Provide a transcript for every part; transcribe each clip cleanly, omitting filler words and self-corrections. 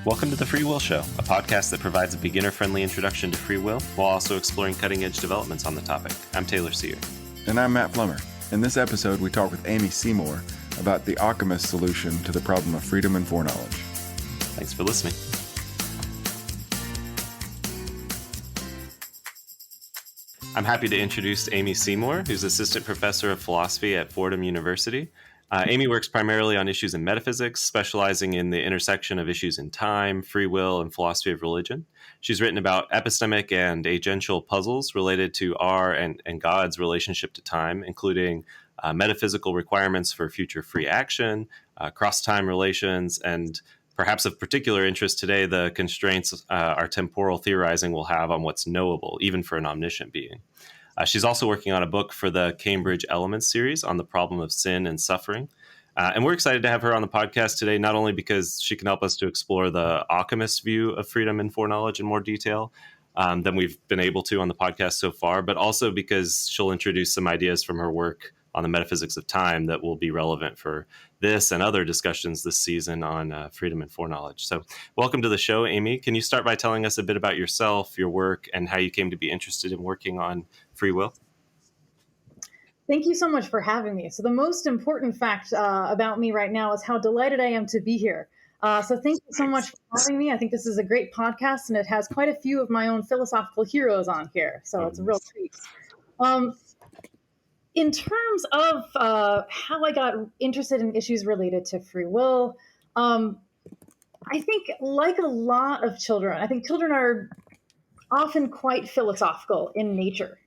Welcome to The Free Will Show, a podcast that provides a beginner-friendly introduction to free will while also exploring cutting-edge developments on the topic. I'm Taylor Sear. And I'm Matt Flummer. In this episode, we talk with Amy Seymour about the Ockhamist solution to the problem of freedom and foreknowledge. Thanks for listening. I'm happy to introduce Amy Seymour, who's Assistant Professor of Philosophy at Fordham University. Amy works primarily on issues in metaphysics, specializing in the intersection of issues in time, free will, and philosophy of religion. She's written about epistemic and agential puzzles related to our and God's relationship to time, including metaphysical requirements for future free action, cross-time relations, and perhaps of particular interest today, the constraints our temporal theorizing will have on what's knowable, even for an omniscient being. She's also working on a book for the Cambridge Elements series on the problem of sin and suffering. And we're excited to have her on the podcast today, not only because she can help us to explore the Ockhamist view of freedom and foreknowledge in more detail than we've been able to on the podcast so far, but also because she'll introduce some ideas from her work on the Metaphysics of Time that will be relevant for this and other discussions this season on freedom and foreknowledge. So welcome to the show, Amy. Can you start by telling us a bit about yourself, your work, and how you came to be interested in working on free will? Thank you so much for having me. So the most important fact about me right now is how delighted I am to be here. So thank you so much for having me. I think this is a great podcast, and it has quite a few of my own philosophical heroes on here. So it's a real treat. In terms of how I got interested in issues related to free will, I think like a lot of children, I think children are often quite philosophical in nature.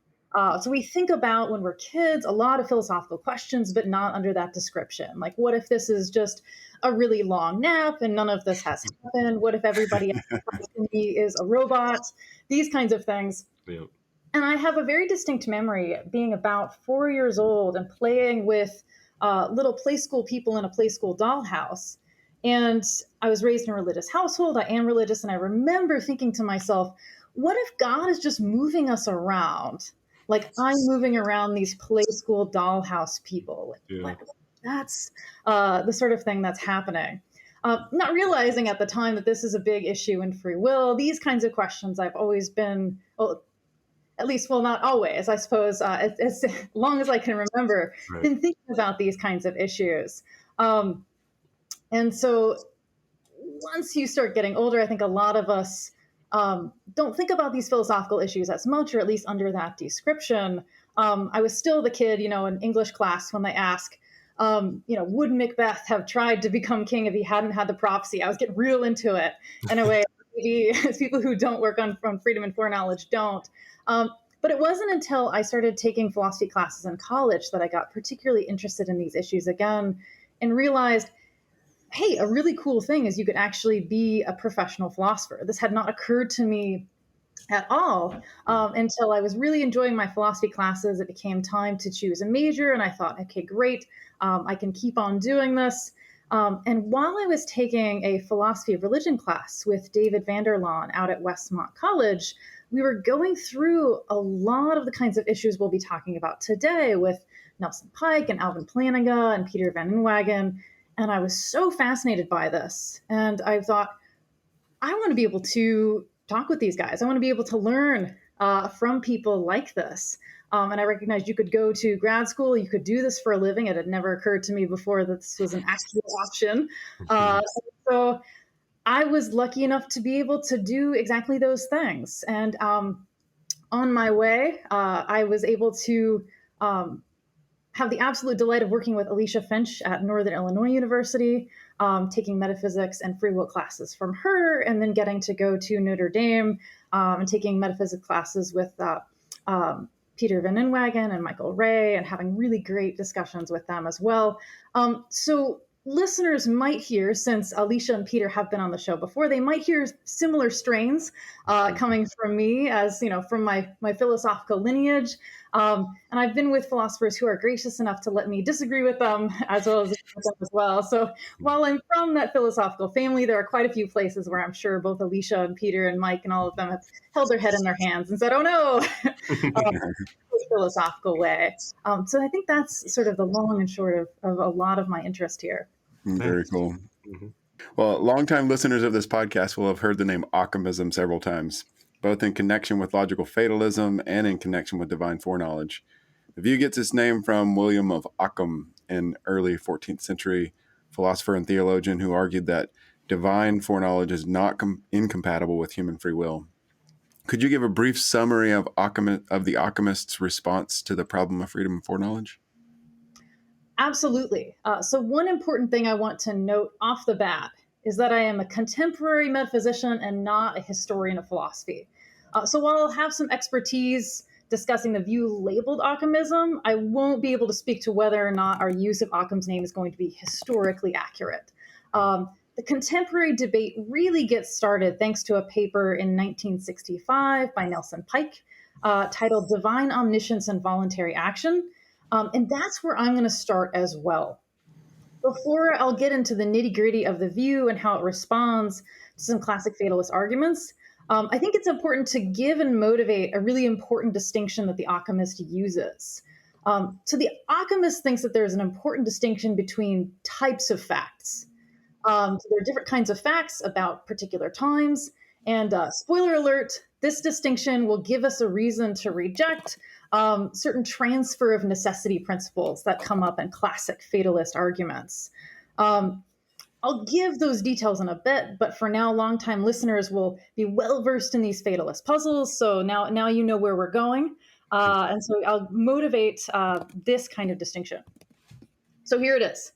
So we think about, when we're kids, a lot of philosophical questions, but not under that description. Like, what if this is just a really long nap and none of this has happened? What if everybody else in me is a robot? These kinds of things. Yeah. And I have a very distinct memory being about 4 years old and playing with little play school people in a play school dollhouse. And I was raised in a religious household. I am religious. And I remember thinking to myself, what if God is just moving us around? Like, I'm moving around these play school dollhouse people. Like, that's the sort of thing that's happening. Not realizing at the time that this is a big issue in free will. These kinds of questions I've always been, not always, I suppose, as long as I can remember, right, been thinking about these kinds of issues. And so once you start getting older, I think a lot of us don't think about these philosophical issues as much, or at least under that description. I was still the kid, in English class when they ask, would Macbeth have tried to become king if he hadn't had the prophecy? I was getting real into it in a way maybe people who don't work on freedom and foreknowledge don't. But it wasn't until I started taking philosophy classes in college that I got particularly interested in these issues again and realized, hey, a really cool thing is you could actually be a professional philosopher. This had not occurred to me at all until I was really enjoying my philosophy classes. It became time to choose a major, and I thought, okay, great, I can keep on doing this. And while I was taking a philosophy of religion class with David Vanderlaan out at Westmont College, we were going through a lot of the kinds of issues we'll be talking about today with Nelson Pike and Alvin Plantinga and Peter Van Inwagen. And I was so fascinated by this. And I thought, I want to be able to talk with these guys. I want to be able to learn from people like this. And I recognized you could go to grad school, you could do this for a living. It had never occurred to me before that this was an actual option. So I was lucky enough to be able to do exactly those things. And on my way, I was able to have the absolute delight of working with Alicia Finch at Northern Illinois University, taking metaphysics and free will classes from her, and then getting to go to Notre Dame and taking metaphysics classes with Peter Van Inwagen and Michael Ray, and having really great discussions with them as well. So listeners might hear, since Alicia and Peter have been on the show before, they might hear similar strains coming from me, as from my philosophical lineage. And I've been with philosophers who are gracious enough to let me disagree with them as well as with them as well. So while I'm from that philosophical family, there are quite a few places where I'm sure both Alicia and Peter and Mike and all of them have held their head in their hands and said, "Oh no," philosophical way. So I think that's sort of the long and short of a lot of my interest here. Very cool. Mm-hmm. Well, longtime listeners of this podcast will have heard the name Ockhamism several times, both in connection with logical fatalism and in connection with divine foreknowledge. The view gets its name from William of Ockham, an early 14th century philosopher and theologian who argued that divine foreknowledge is not incompatible with human free will. Could you give a brief summary of the Ockhamist's response to the problem of freedom and foreknowledge? Absolutely. So one important thing I want to note off the bat is that I am a contemporary metaphysician and not a historian of philosophy. So while I'll have some expertise discussing the view labeled Ockhamism, I won't be able to speak to whether or not our use of Ockham's name is going to be historically accurate. The contemporary debate really gets started thanks to a paper in 1965 by Nelson Pike titled Divine Omniscience and Voluntary Action. And that's where I'm going to start as well. Before I'll get into the nitty-gritty of the view and how it responds to some classic fatalist arguments, I think it's important to give and motivate a really important distinction that the Ockhamist uses. So the Ockhamist thinks that there's an important distinction between types of facts. So there are different kinds of facts about particular times. And spoiler alert, this distinction will give us a reason to reject certain transfer of necessity principles that come up in classic fatalist arguments. I'll give those details in a bit, but for now, longtime listeners will be well versed in these fatalist puzzles. So now you know where we're going. And so I'll motivate this kind of distinction. So here it is.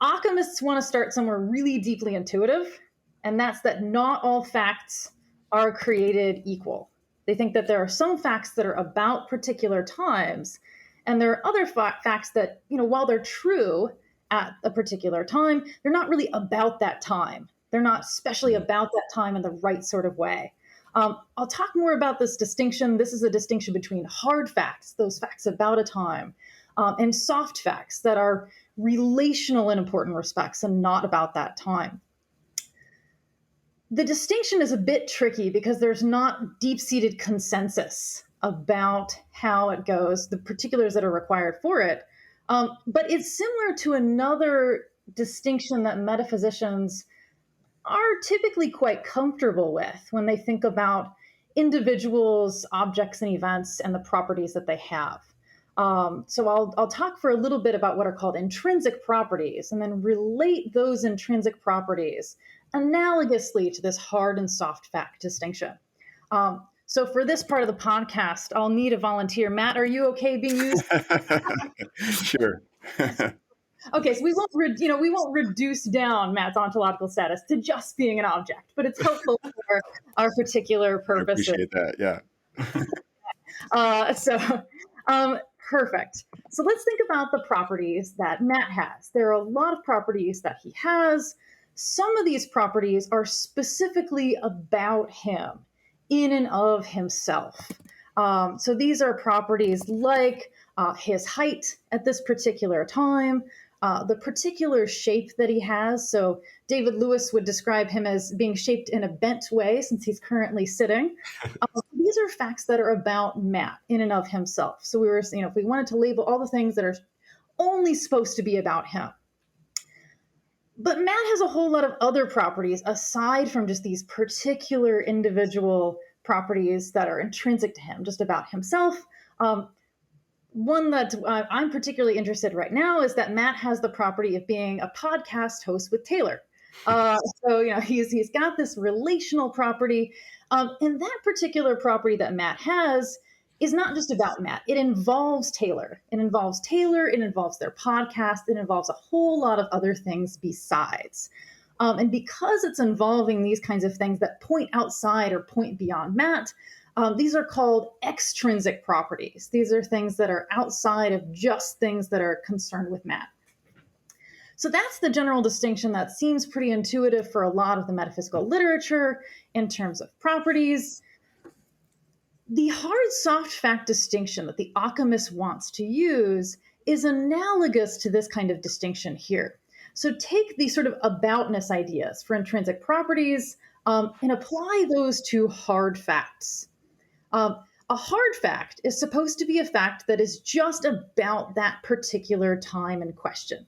Ockhamists want to start somewhere really deeply intuitive, and that's that not all facts are created equal. They think that there are some facts that are about particular times, and there are other facts that, while they're true at a particular time, they're not really about that time. They're not especially about that time in the right sort of way. I'll talk more about this distinction. This is a distinction between hard facts, those facts about a time, and soft facts that are relational in important respects and not about that time. The distinction is a bit tricky because there's not deep-seated consensus about how it goes, the particulars that are required for it. But it's similar to another distinction that metaphysicians are typically quite comfortable with when they think about individuals, objects, and events and the properties that they have. So I'll talk for a little bit about what are called intrinsic properties and then relate those intrinsic properties analogously to this hard and soft fact distinction. So for this part of the podcast, I'll need a volunteer. Matt, are you okay being used? Sure. Okay, so we won't reduce down Matt's ontological status to just being an object, but it's helpful for our particular purposes. I appreciate that. Yeah. Perfect. So let's think about the properties that Matt has. There are a lot of properties that he has. Some of these properties are specifically about him, in and of himself. So these are properties like his height at this particular time, the particular shape that he has. So David Lewis would describe him as being shaped in a bent way since he's currently sitting. These are facts that are about Matt in and of himself. So we were, if we wanted to label all the things that are only supposed to be about him. But Matt has a whole lot of other properties aside from just these particular individual properties that are intrinsic to him, just about himself. One that I'm particularly interested right now is that Matt has the property of being a podcast host with Taylor. So he's got this relational property, and that particular property that Matt has is not just about Matt. It involves Taylor. It involves their podcast. It involves a whole lot of other things besides. And because it's involving these kinds of things that point outside or point beyond Matt, these are called extrinsic properties. These are things that are outside of just things that are concerned with Matt. So that's the general distinction that seems pretty intuitive for a lot of the metaphysical literature in terms of properties. The hard-soft fact distinction that the Ockhamist wants to use is analogous to this kind of distinction here. So take these sort of aboutness ideas for intrinsic properties and apply those to hard facts. A hard fact is supposed to be a fact that is just about that particular time in question.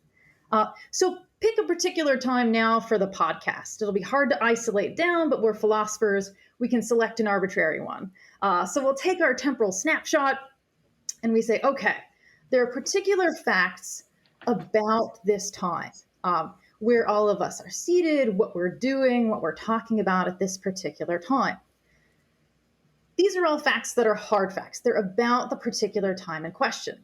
So pick a particular time now for the podcast. It'll be hard to isolate down, but we're philosophers. We can select an arbitrary one. So we'll take our temporal snapshot and we say, okay, there are particular facts about this time, where all of us are seated, what we're doing, what we're talking about at this particular time. These are all facts that are hard facts. They're about the particular time in question.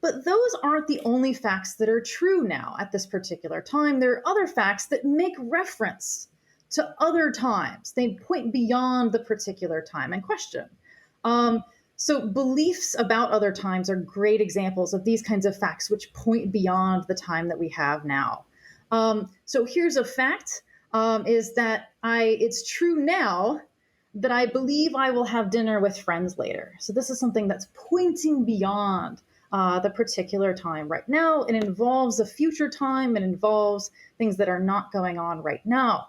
But those aren't the only facts that are true now at this particular time. There are other facts that make reference to other times. They point beyond the particular time in question. So beliefs about other times are great examples of these kinds of facts which point beyond the time that we have now. So here's a fact, is that it's true now that I believe I will have dinner with friends later. So this is something that's pointing beyond the particular time right now. It involves a future time. It involves things that are not going on right now.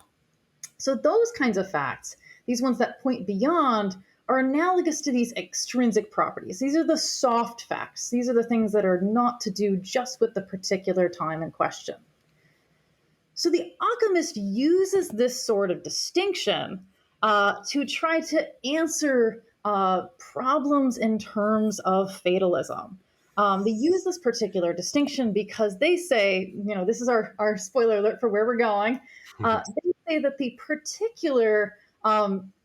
So those kinds of facts, these ones that point beyond, are analogous to these extrinsic properties. These are the soft facts. These are the things that are not to do just with the particular time in question. So the Ockhamist uses this sort of distinction to try to answer problems in terms of fatalism. They use this particular distinction because they say, this is our spoiler alert for where we're going. They say that the particular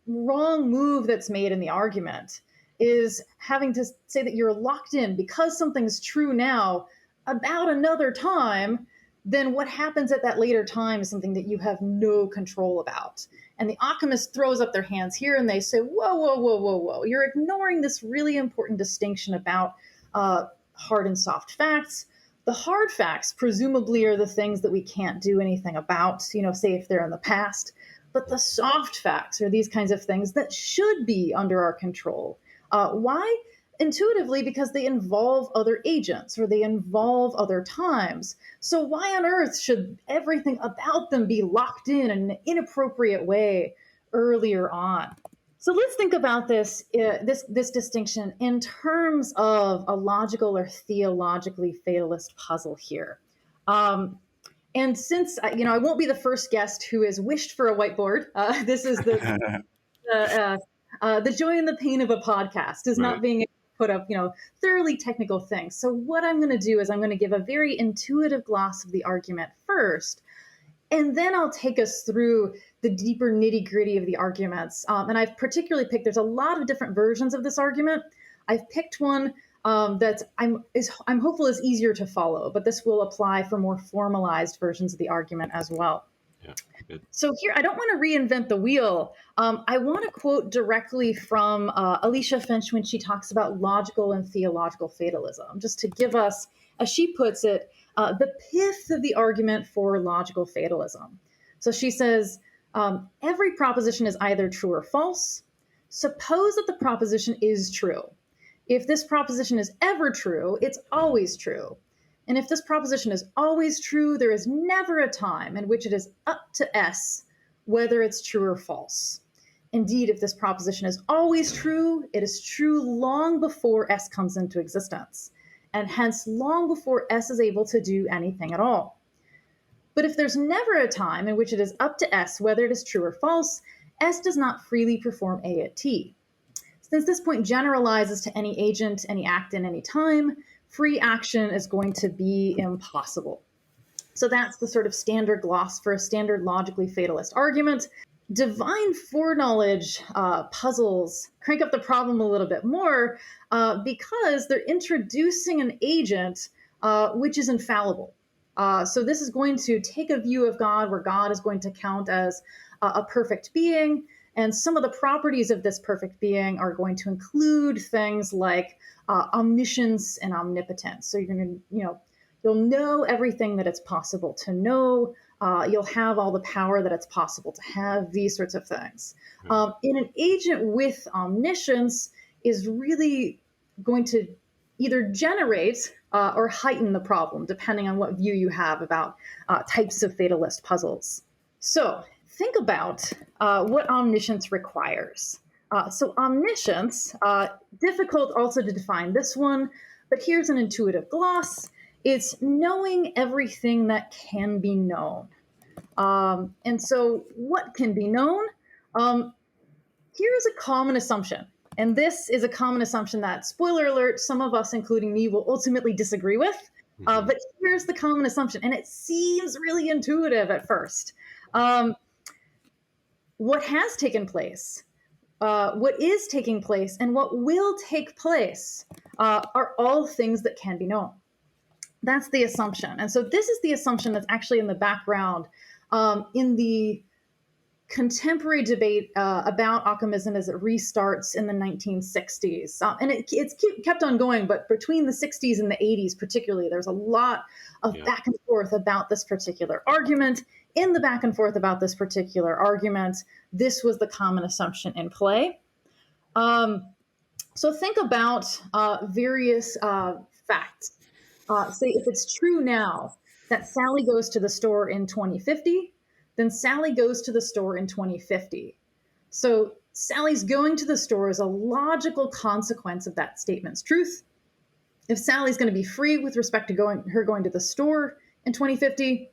wrong move that's made in the argument is having to say that you're locked in because something's true now about another time, then what happens at that later time is something that you have no control about. And the Ockhamist throws up their hands here and they say, whoa. You're ignoring this really important distinction about hard and soft facts. The hard facts presumably are the things that we can't do anything about, say if they're in the past. But the soft facts are these kinds of things that should be under our control. Why? Intuitively, because they involve other agents or they involve other times. So why on earth should everything about them be locked in an inappropriate way earlier on? So let's think about this distinction in terms of a logical or theologically fatalist puzzle here. And since, I won't be the first guest who has wished for a whiteboard, this is the joy and the pain of a podcast is not being able to put up, thoroughly technical things. So what I'm going to do is I'm going to give a very intuitive gloss of the argument first, and then I'll take us through the deeper nitty-gritty of the arguments. And I've particularly picked, there's a lot of different versions of this argument. I've picked one that I'm hopeful is easier to follow, but this will apply for more formalized versions of the argument as well. Yeah, good. So here, I don't want to reinvent the wheel. I want to quote directly from Alicia Finch when she talks about logical and theological fatalism, just to give us, as she puts it, the pith of the argument for logical fatalism. So she says, every proposition is either true or false. Suppose that the proposition is true. If this proposition is ever true, it's always true. And if this proposition is always true, there is never a time in which it is up to S whether it's true or false. Indeed, if this proposition is always true, it is true long before S comes into existence, and hence long before S is able to do anything at all. But if there's never a time in which it is up to S whether it is true or false, S does not freely perform A at T. Since this point generalizes to any agent, any act in any time, free action is going to be impossible. So that's the sort of standard gloss for a standard logically fatalist argument. Divine foreknowledge puzzles crank up the problem a little bit more because they're introducing an agent which is infallible. So this is going to take a view of God where God is going to count as a perfect being. And some of the properties of this perfect being are going to include things like omniscience and omnipotence. So you're going to, you'll know everything that it's possible to know. You'll have all the power that it's possible to have, these sorts of things. In an agent with omniscience is really going to either generate or heighten the problem, depending on what view you have about types of fatalist puzzles. So think about what omniscience requires. So omniscience, difficult also to define this one, but here's an intuitive gloss. It's knowing everything that can be known. And so what can be known? Here's a common assumption. And this is a common assumption that, spoiler alert, some of us, including me, will ultimately disagree with. But here's the common assumption, and it seems really intuitive at first. What has taken place, what is taking place, and what will take place are all things that can be known. That's the assumption. And so this is the assumption that's actually in the background in the contemporary debate about Ockamism as it restarts in the 1960s. And it's kept on going, but between the 60s and the 80s particularly, there's a lot of back and forth about this particular argument. In the back and forth about this particular argument, this was the common assumption in play. So think about various facts. Say if it's true now that Sally goes to the store in 2050, then Sally goes to the store in 2050. So Sally's going to the store is a logical consequence of that statement's truth. If Sally's going to be free with respect to her going to the store in 2050,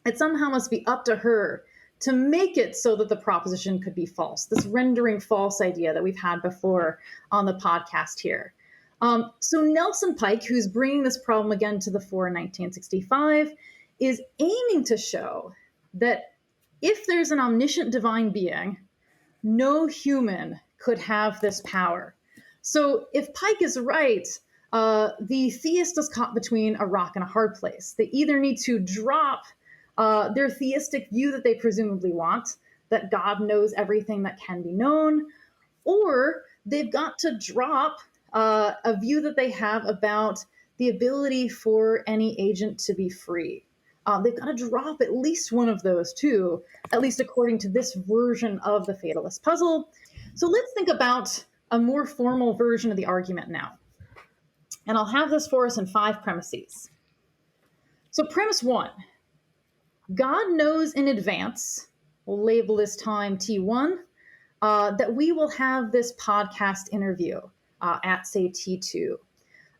it somehow must be up to her to make it so that the proposition could be false, this rendering false idea that we've had before on the podcast here. So Nelson Pike, who's bringing this problem again to the fore in 1965, is aiming to show that if there's an omniscient divine being, no human could have this power. So if Pike is right, the theist is caught between a rock and a hard place. They either need to drop their theistic view that they presumably want, that God knows everything that can be known, or they've got to drop a view that they have about the ability for any agent to be free. They've got to drop at least one of those two, at least according to this version of the fatalist puzzle. So let's think about a more formal version of the argument now. And I'll have this for us in 5 premises. So premise 1, God knows in advance, we'll label this time T1, that we will have this podcast interview at, say, T2.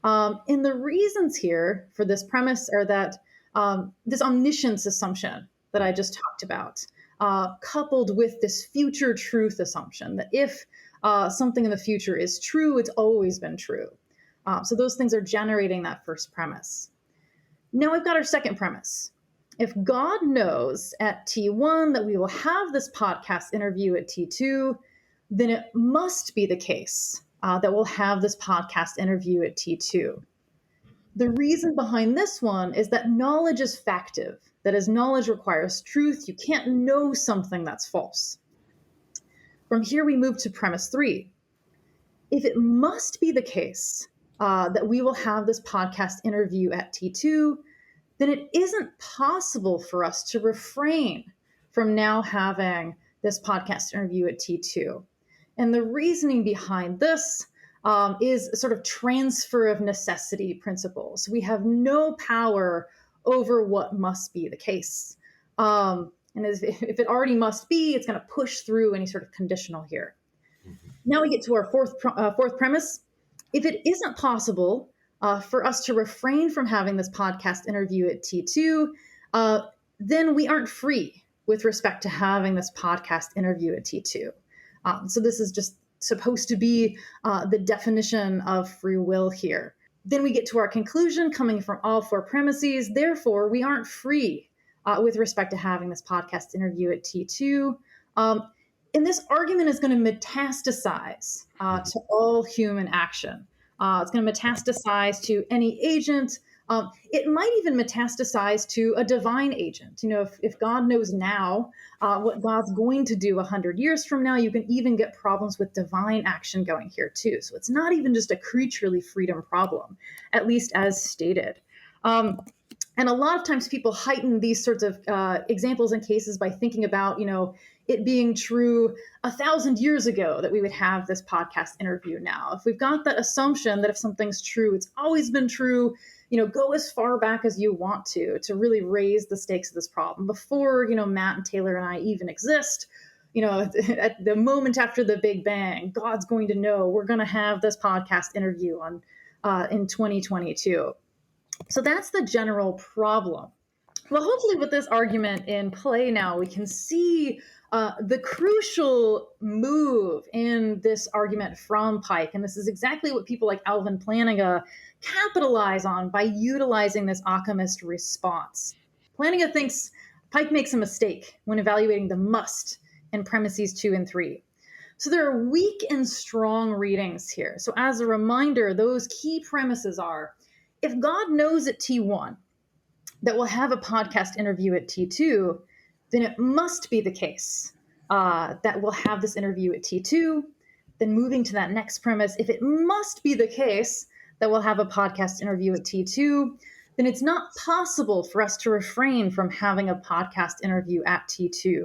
And the reasons here for this premise are that this omniscience assumption that I just talked about, coupled with this future truth assumption, that if something in the future is true, it's always been true. So those things are generating that first premise. Now we've got our second premise. If God knows at T1 that we will have this podcast interview at T2, then it must be the case that we'll have this podcast interview at T2. The reason behind this one is that knowledge is factive. That is, knowledge requires truth. You can't know something that's false. From here, we move to premise 3. If it must be the case that we will have this podcast interview at T2, then it isn't possible for us to refrain from now having this podcast interview at T2. And the reasoning behind this is a sort of transfer of necessity principles. We have no power over what must be the case. And if it already must be, it's going to push through any sort of conditional here. Now we get to our fourth premise. If it isn't possible for us to refrain from having this podcast interview at T2, then we aren't free with respect to having this podcast interview at T2. So this is just supposed to be the definition of free will here. Then we get to our conclusion coming from all 4 premises. Therefore, we aren't free with respect to having this podcast interview at T2. And this argument is going to metastasize to all human action. It's going to metastasize to any agent. It might even metastasize to a divine agent. You know, if God knows now what God's going to do 100 years from now, you can even get problems with divine action going here too. So it's not even just a creaturely freedom problem, at least as stated. And a lot of times people heighten these sorts of examples and cases by thinking about, you know, it being true 1,000 years ago that we would have this podcast interview now. If we've got that assumption that if something's true, it's always been true, you know, go as far back as you want to really raise the stakes of this problem. Before, you know, Matt and Taylor and I even exist, you know, at the moment after the Big Bang, God's going to know we're going to have this podcast interview on in 2022. So that's the general problem. Well, hopefully with this argument in play now, we can see the crucial move in this argument from Pike. And this is exactly what people like Alvin Plantinga capitalize on by utilizing this Ockhamist response. Plantinga thinks Pike makes a mistake when evaluating the must in premises 2 and 3. So there are weak and strong readings here. So as a reminder, those key premises are, if God knows at T1 that we'll have a podcast interview at T2, then it must be the case that we'll have this interview at T2. Then moving to that next premise, if it must be the case that we'll have a podcast interview at T2, then it's not possible for us to refrain from having a podcast interview at T2.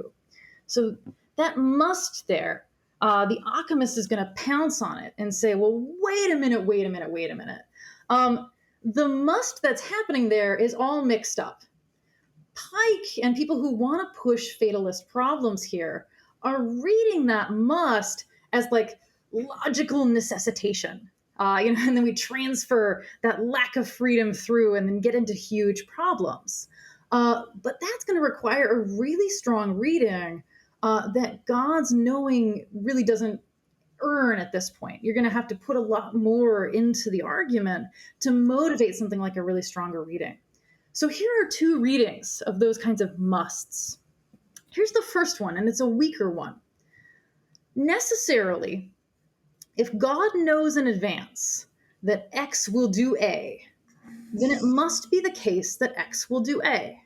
So that must there, the Ockhamist is going to pounce on it and say, well, wait a minute. The must that's happening there is all mixed up. Pike and people who want to push fatalist problems here are reading that must as like logical necessitation. And then we transfer that lack of freedom through and then get into huge problems. But that's going to require a really strong reading that God's knowing really doesn't earn at this point. You're going to have to put a lot more into the argument to motivate something like a really stronger reading. So here are two readings of those kinds of musts. Here's the first one, and it's a weaker one. Necessarily, if God knows in advance that X will do A, then it must be the case that X will do A.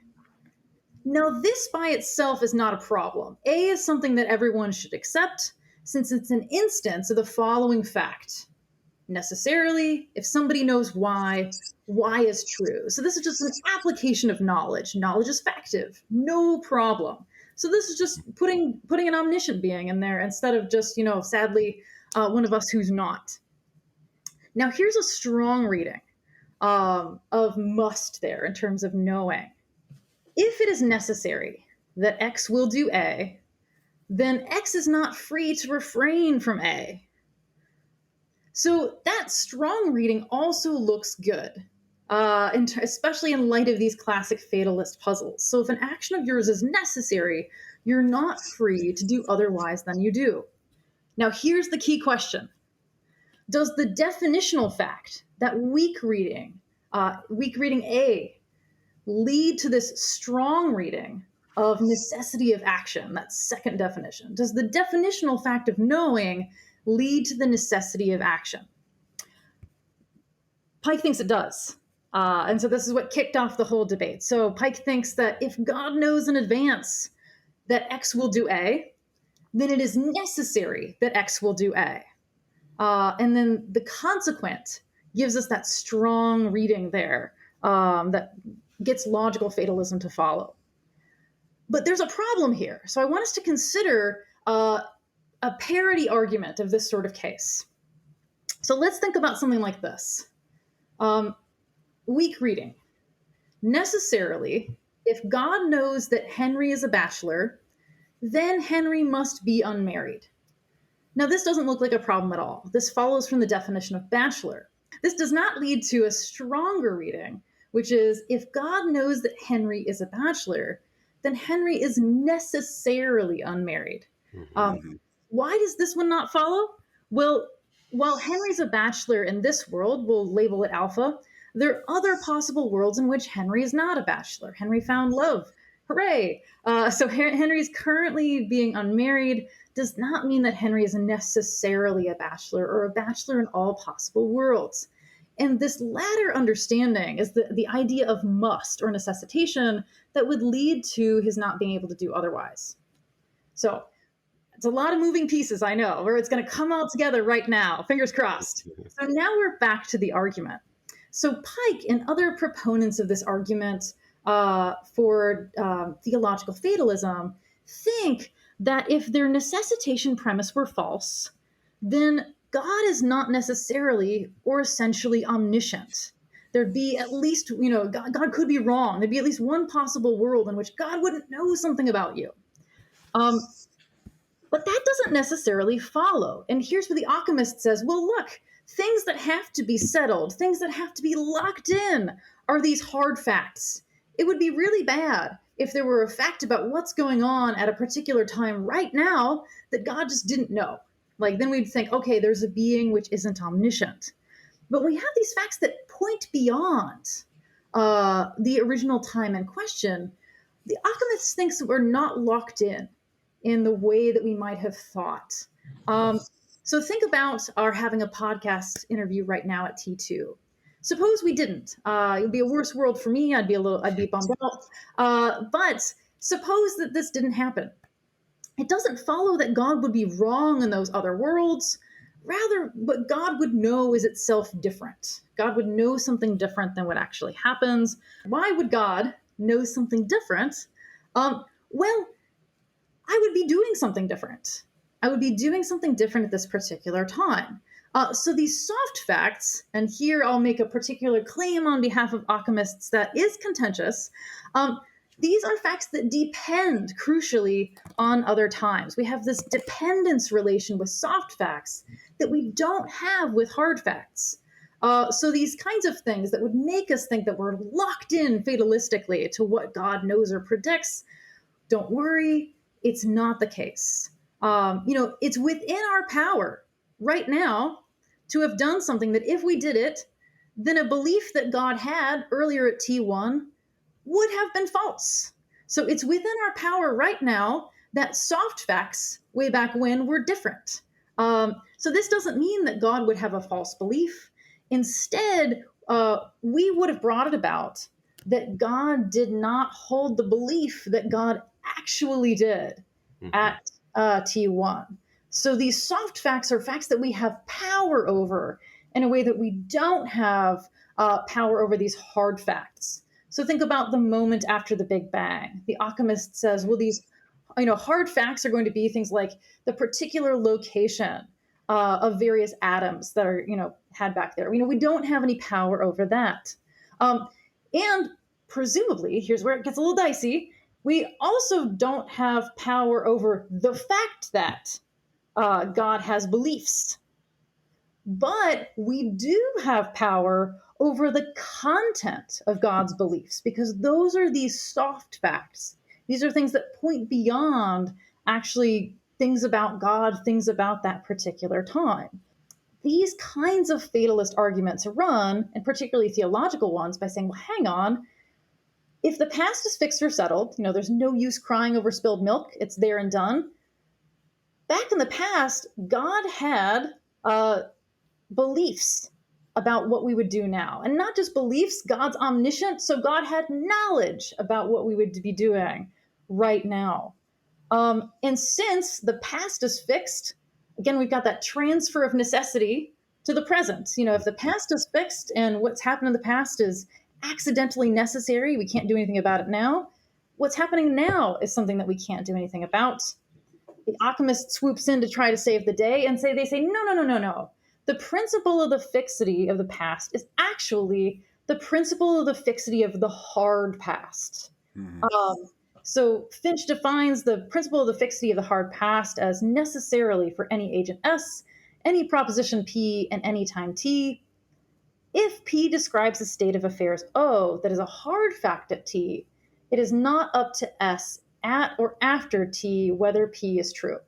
Now, this by itself is not a problem. A is something that everyone should accept, since it's an instance of the following fact. Necessarily, if somebody knows Y is true. So this is just an application of knowledge. Knowledge is factive, no problem. So this is just putting an omniscient being in there instead of just, sadly, one of us who's not. Now here's a strong reading of must there in terms of knowing. If it is necessary that X will do A, then X is not free to refrain from A. So that strong reading also looks good, especially in light of these classic fatalist puzzles. So if an action of yours is necessary, you're not free to do otherwise than you do. Now here's the key question. Does the definitional fact, that weak reading A, lead to this strong reading of necessity of action, that second definition? Does the definitional fact of knowing lead to the necessity of action? Pike thinks it does. And so this is what kicked off the whole debate. So Pike thinks that if God knows in advance that X will do A, then it is necessary that X will do A. And then the consequent gives us that strong reading there that gets logical fatalism to follow. But there's a problem here. So I want us to consider a parity argument of this sort of case. So let's think about something like this. Weak reading. Necessarily, if God knows that Henry is a bachelor, then Henry must be unmarried. Now, this doesn't look like a problem at all. This follows from the definition of bachelor. This does not lead to a stronger reading, which is if God knows that Henry is a bachelor, then Henry is necessarily unmarried. Why does this one not follow? Well, while Henry's a bachelor in this world, we'll label it alpha, there are other possible worlds in which Henry is not a bachelor. Henry found love. Hooray! So Henry's currently being unmarried does not mean that Henry is necessarily a bachelor or a bachelor in all possible worlds. And this latter understanding is the idea of must or necessitation that would lead to his not being able to do otherwise. So it's a lot of moving pieces, I know, where it's going to come all together right now. Fingers crossed. So now we're back to the argument. So Pike and other proponents of this argument for theological fatalism think that if their necessitation premise were false, then God is not necessarily or essentially omniscient. There'd be at least, God could be wrong. There'd be at least one possible world in which God wouldn't know something about you. But that doesn't necessarily follow. And here's where the Ockhamist says, well, look, things that have to be settled, things that have to be locked in are these hard facts. It would be really bad if there were a fact about what's going on at a particular time right now that God just didn't know. Like, then we'd think, okay, there's a being which isn't omniscient. But we have these facts that point beyond the original time in question. The Ockhamist thinks that we're not locked in the way that we might have thought. So think about our having a podcast interview right now at T2. Suppose we didn't. It would be a worse world for me. I'd be bummed out. But suppose that this didn't happen. It doesn't follow that God would be wrong in those other worlds. Rather, what God would know is itself different. God would know something different than what actually happens. Why would God know something different? Well, I would be doing something different. I would be doing something different at this particular time. So these soft facts, and here I'll make a particular claim on behalf of Ockhamists that is contentious, these are facts that depend, crucially, on other times. We have this dependence relation with soft facts that we don't have with hard facts. So these kinds of things that would make us think that we're locked in fatalistically to what God knows or predicts, don't worry, it's not the case. It's within our power right now to have done something that if we did it, then a belief that God had earlier at T1 would have been false. So it's within our power right now that soft facts way back when were different. So this doesn't mean that God would have a false belief. Instead, we would have brought it about that God did not hold the belief that God actually did at T1. So these soft facts are facts that we have power over in a way that we don't have power over these hard facts. So think about the moment after the Big Bang. The Ockhamist says, well, these hard facts are going to be things like the particular location of various atoms that are had back there. We don't have any power over that. And presumably, here's where it gets a little dicey, we also don't have power over the fact that God has beliefs. But we do have power over the content of God's beliefs, because those are these soft facts. These are things that point beyond actually things about God, things about that particular time. These kinds of fatalist arguments run, and particularly theological ones, by saying, well, hang on, if the past is fixed or settled, there's no use crying over spilled milk, it's there and done. Back in the past, God had beliefs about what we would do now. And not just beliefs, God's omniscient, so God had knowledge about what we would be doing right now. And since the past is fixed, again, we've got that transfer of necessity to the present. If the past is fixed and what's happened in the past is accidentally necessary, we can't do anything about it now. What's happening now is something that we can't do anything about. The Ockhamist swoops in to try to save the day and they say, no. The principle of the fixity of the past is actually the principle of the fixity of the hard past. Mm-hmm. So Finch defines the principle of the fixity of the hard past as necessarily for any agent S, any proposition P, and any time T. If P describes a state of affairs O that is a hard fact at T, it is not up to S at or after T whether P is true.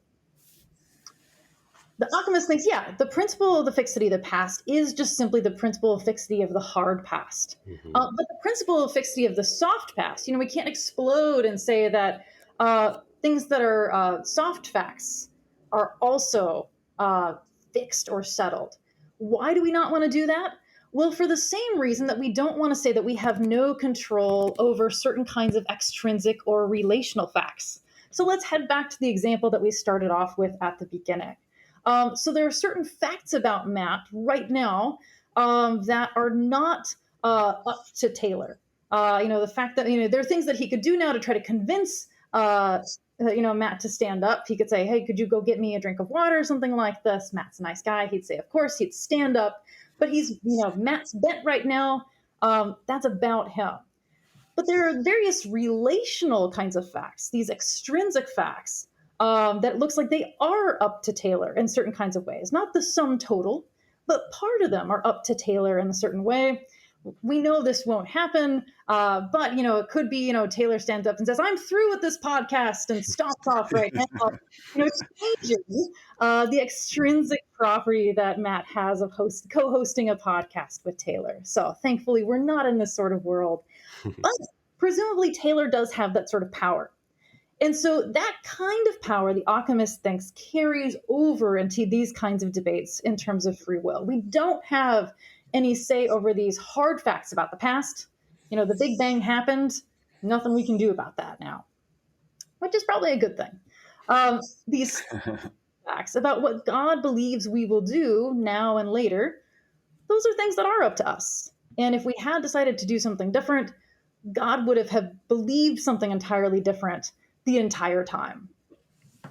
The Ockhamist thinks, the principle of the fixity of the past is just simply the principle of fixity of the hard past. Mm-hmm. But the principle of fixity of the soft past, we can't explode and say that things that are soft facts are also fixed or settled. Why do we not want to do that? Well, for the same reason that we don't want to say that we have no control over certain kinds of extrinsic or relational facts. So let's head back to the example that we started off with at the beginning. So there are certain facts about Matt right now that are not up to Taylor. The fact that, there are things that he could do now to try to convince, Matt to stand up. He could say, hey, could you go get me a drink of water or something like this? Matt's a nice guy. He'd say, of course, he'd stand up. But he's, Matt's bent right now. That's about him. But there are various relational kinds of facts, these extrinsic facts, that looks like they are up to Taylor in certain kinds of ways. Not the sum total, but part of them are up to Taylor in a certain way. we know this won't happen, but, it could be, Taylor stands up and says, I'm through with this podcast and stops off right now. Changes the extrinsic property that Matt has of co-hosting a podcast with Taylor. So thankfully, we're not in this sort of world. But presumably, Taylor does have that sort of power. And so that kind of power, the Ockhamist thinks, carries over into these kinds of debates in terms of free will. We don't have any say over these hard facts about the past. The Big Bang happened. Nothing we can do about that now, which is probably a good thing. These facts about what God believes we will do now and later, those are things that are up to us. And if we had decided to do something different, God would have believed something entirely different the entire time.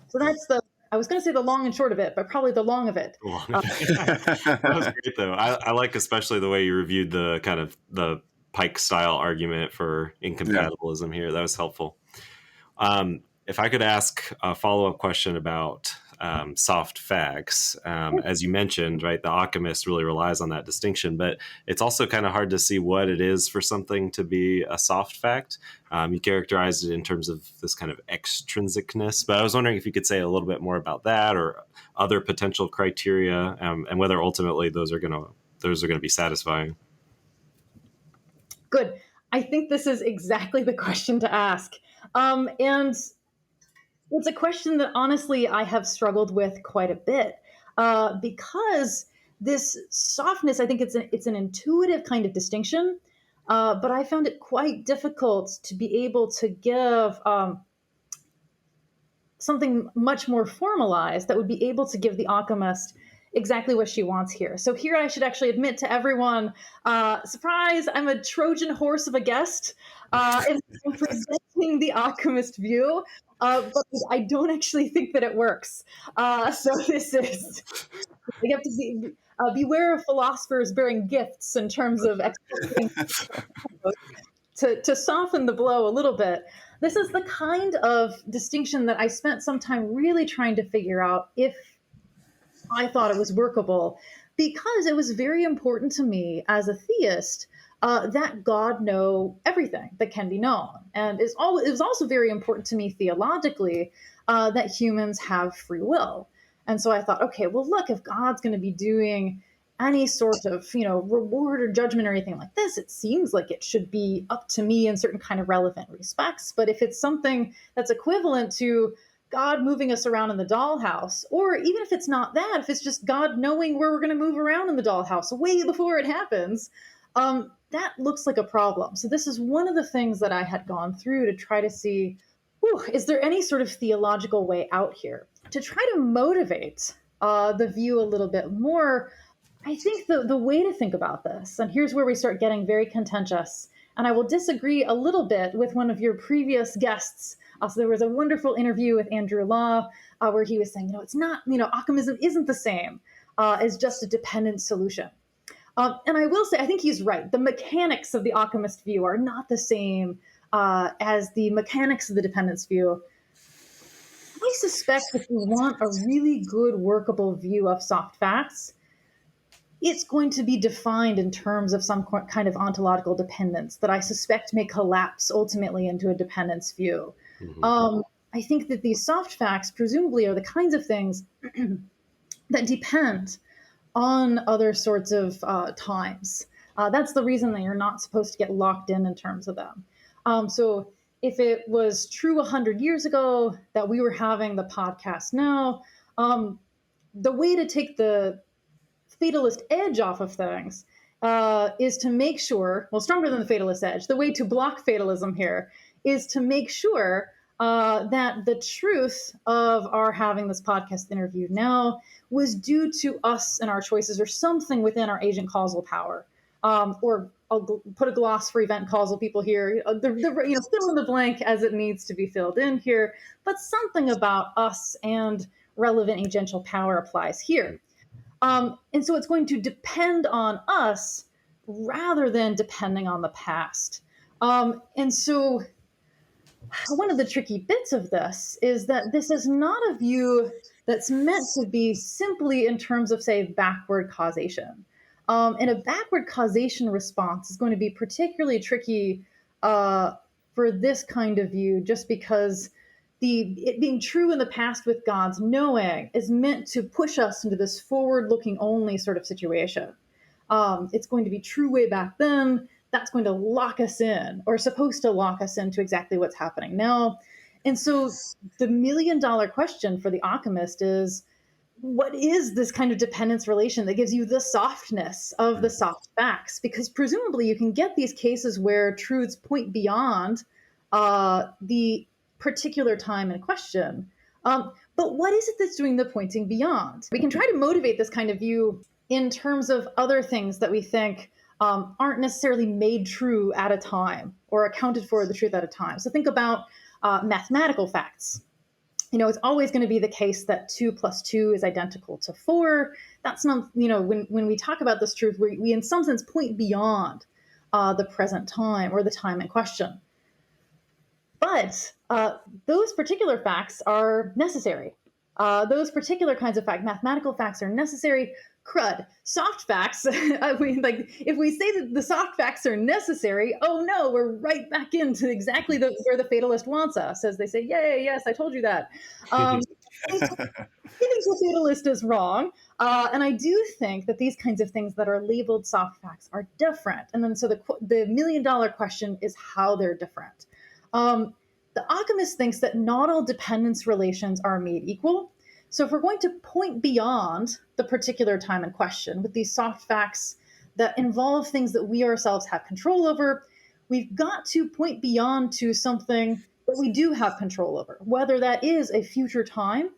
So that's I was going to say the long and short of it, but probably the long of it. That was great, though. I like especially the way you reviewed the kind of the Pike style argument for incompatibilism here. That was helpful. If I could ask a follow-up question about soft facts, as you mentioned, right, the Ockhamist really relies on that distinction, but it's also kind of hard to see what it is for something to be a soft fact. You characterized it in terms of this kind of extrinsicness, but I was wondering if you could say a little bit more about that or other potential criteria, and whether ultimately those are going to be satisfying. Good. I think this is exactly the question to ask. And it's a question that honestly I have struggled with quite a bit, because this softness, I think it's an intuitive kind of distinction, but I found it quite difficult to be able to give something much more formalized that would be able to give the Ockhamist exactly what she wants here. So here I should actually admit to everyone, surprise, I'm a Trojan horse of a guest, and I'm presenting the Ockhamist view, but I don't actually think that it works. So this is, you have to beware of philosophers bearing gifts in terms of to soften the blow a little bit. This is the kind of distinction that I spent some time really trying to figure out if I thought it was workable, because it was very important to me as a theist that God know everything that can be known. And it was also very important to me theologically that humans have free will. And so I thought, okay, well, look, if God's going to be doing any sort of, reward or judgment or anything like this, it seems like it should be up to me in certain kind of relevant respects. But if it's something that's equivalent to God moving us around in the dollhouse, or even if it's not that, if it's just God knowing where we're going to move around in the dollhouse way before it happens, that looks like a problem. So this is one of the things that I had gone through to try to see, is there any sort of theological way out here? To try to motivate the view a little bit more, I think the way to think about this, and here's where we start getting very contentious, and I will disagree a little bit with one of your previous guests. So there was a wonderful interview with Andrew Law where he was saying, it's not, Ockhamism isn't the same as just a dependent solution. And I will say, I think he's right. The mechanics of the Ockhamist view are not the same as the mechanics of the dependence view. I suspect if we want a really good workable view of soft facts, it's going to be defined in terms of some kind of ontological dependence that I suspect may collapse ultimately into a dependence view. Mm-hmm. I think that these soft facts presumably are the kinds of things that depend on other sorts of times. That's the reason that you're not supposed to get locked in terms of them. So if it was true 100 years ago that we were having the podcast now, the way to take the fatalist edge off of things is to make sure, stronger than the fatalist edge, the way to block fatalism here is to make sure that the truth of our having this podcast interview now was due to us and our choices, or something within our agent causal power. Or I'll put a gloss for event causal people here, fill in the blank as it needs to be filled in here, but something about us and relevant agential power applies here. And so it's going to depend on us rather than depending on the past. And so one of the tricky bits of this is that this is not a view that's meant to be simply in terms of, say, backward causation. And a backward causation response is going to be particularly tricky for this kind of view, just because it being true in the past with God's knowing is meant to push us into this forward-looking only sort of situation. It's going to be true way back then. That's going to lock us in, or supposed to lock us into exactly what's happening now. And so the million-dollar question for the Ockhamist is, what is this kind of dependence relation that gives you the softness of the soft facts? Because presumably you can get these cases where truths point beyond the particular time in question. But what is it that's doing the pointing beyond? We can try to motivate this kind of view in terms of other things that we think aren't necessarily made true at a time or accounted for the truth at a time. So think about mathematical facts. It's always going to be the case that 2 + 2 is identical to 4. That's not, when we talk about this truth, we in some sense point beyond the present time or the time in question. But those particular facts are necessary. Those particular kinds of mathematical facts are necessary. Crud. Soft facts, if we say that the soft facts are necessary, oh no, we're right back into exactly where the fatalist wants us, as they say, yay, yes, I told you that. I think the fatalist is wrong. And I do think that these kinds of things that are labeled soft facts are different. And then so the million-dollar question is how they're different. The Ockhamist thinks that not all dependence relations are made equal. So if we're going to point beyond the particular time in question with these soft facts that involve things that we ourselves have control over, we've got to point beyond to something that we do have control over, whether that is a future time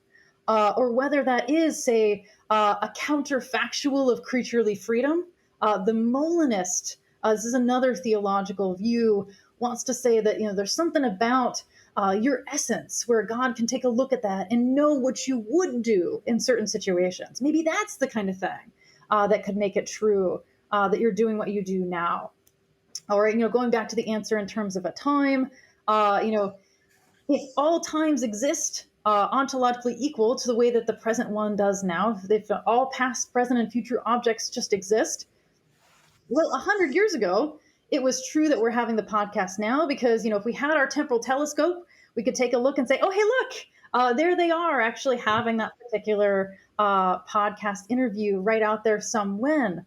or whether that is, say, a counterfactual of creaturely freedom. The Molinist, this is another theological view, wants to say that there's something about your essence where God can take a look at that and know what you would do in certain situations. Maybe that's the kind of thing that could make it true that you're doing what you do now. Or going back to the answer in terms of a time, if all times exist ontologically equal to the way that the present one does now, if all past, present, and future objects just exist, well, 100 years ago, it was true that we're having the podcast now because, if we had our temporal telescope, we could take a look and say, oh, hey, look, there they are actually having that particular podcast interview right out there somewhen.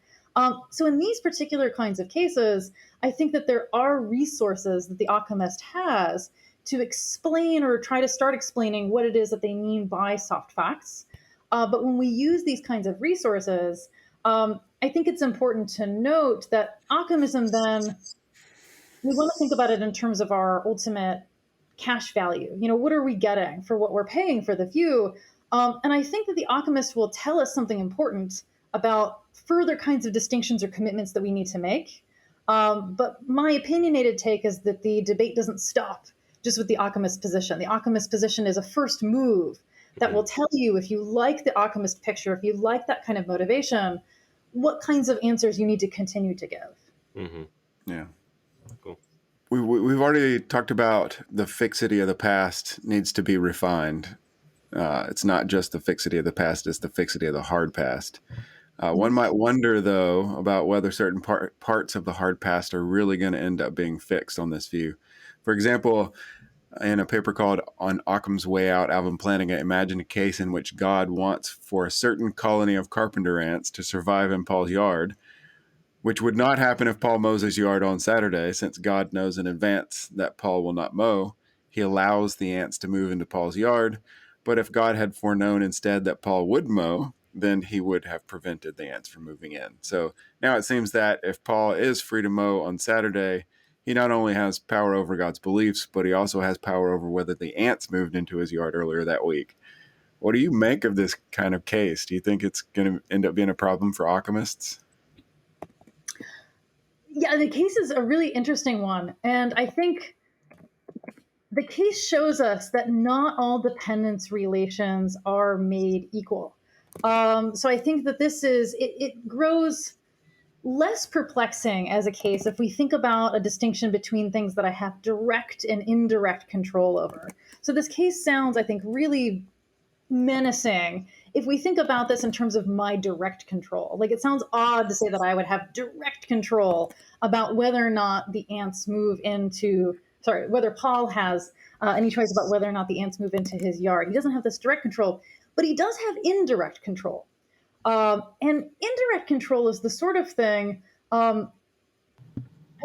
So in these particular kinds of cases, I think that there are resources that the Ockhamist has to explain or try to start explaining what it is that they mean by soft facts. But when we use these kinds of resources, I think it's important to note that Ockhamism then, we want to think about it in terms of our ultimate cash value. What are we getting for what we're paying for the view? And I think that the Ockhamist will tell us something important about further kinds of distinctions or commitments that we need to make. But my opinionated take is that the debate doesn't stop just with the Ockhamist position. The Ockhamist position is a first move that will tell you, if you like the Ockhamist picture, if you like that kind of motivation, what kinds of answers you need to continue to give. Mm-hmm. Yeah. Cool. We've already talked about the fixity of the past needs to be refined. It's not just the fixity of the past, it's the fixity of the hard past. One might wonder, though, about whether certain parts of the hard past are really going to end up being fixed on this view. For example, in a paper called On Occam's Way Out, Alvin Plantinga imagined a case in which God wants for a certain colony of carpenter ants to survive in Paul's yard, which would not happen if Paul mows his yard on Saturday, since God knows in advance that Paul will not mow. He allows the ants to move into Paul's yard, but if God had foreknown instead that Paul would mow, then he would have prevented the ants from moving in. So now it seems that if Paul is free to mow on Saturday, he not only has power over God's beliefs, but he also has power over whether the ants moved into his yard earlier that week. What do you make of this kind of case? Do you think it's going to end up being a problem for Ockhamists? Yeah, the case is a really interesting one. And I think the case shows us that not all dependence relations are made equal. So I think that it grows less perplexing as a case if we think about a distinction between things that I have direct and indirect control over. So this case sounds, I think, really menacing if we think about this in terms of my direct control, like it sounds odd to say that I would have direct control about whether or not the ants move into, sorry, whether Paul has any choice about whether or not the ants move into his yard. He doesn't have this direct control, but he does have indirect control. And indirect control is the sort of thing I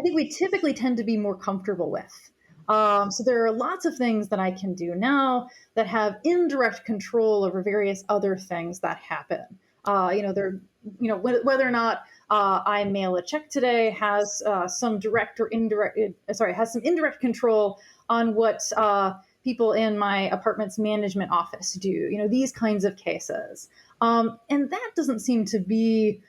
think we typically tend to be more comfortable with. So there are lots of things that I can do now that have indirect control over various other things that happen. Whether or not I mail a check today has some direct or indirect, has some indirect control on what people in my apartment's management office do. These kinds of cases, and that doesn't seem to be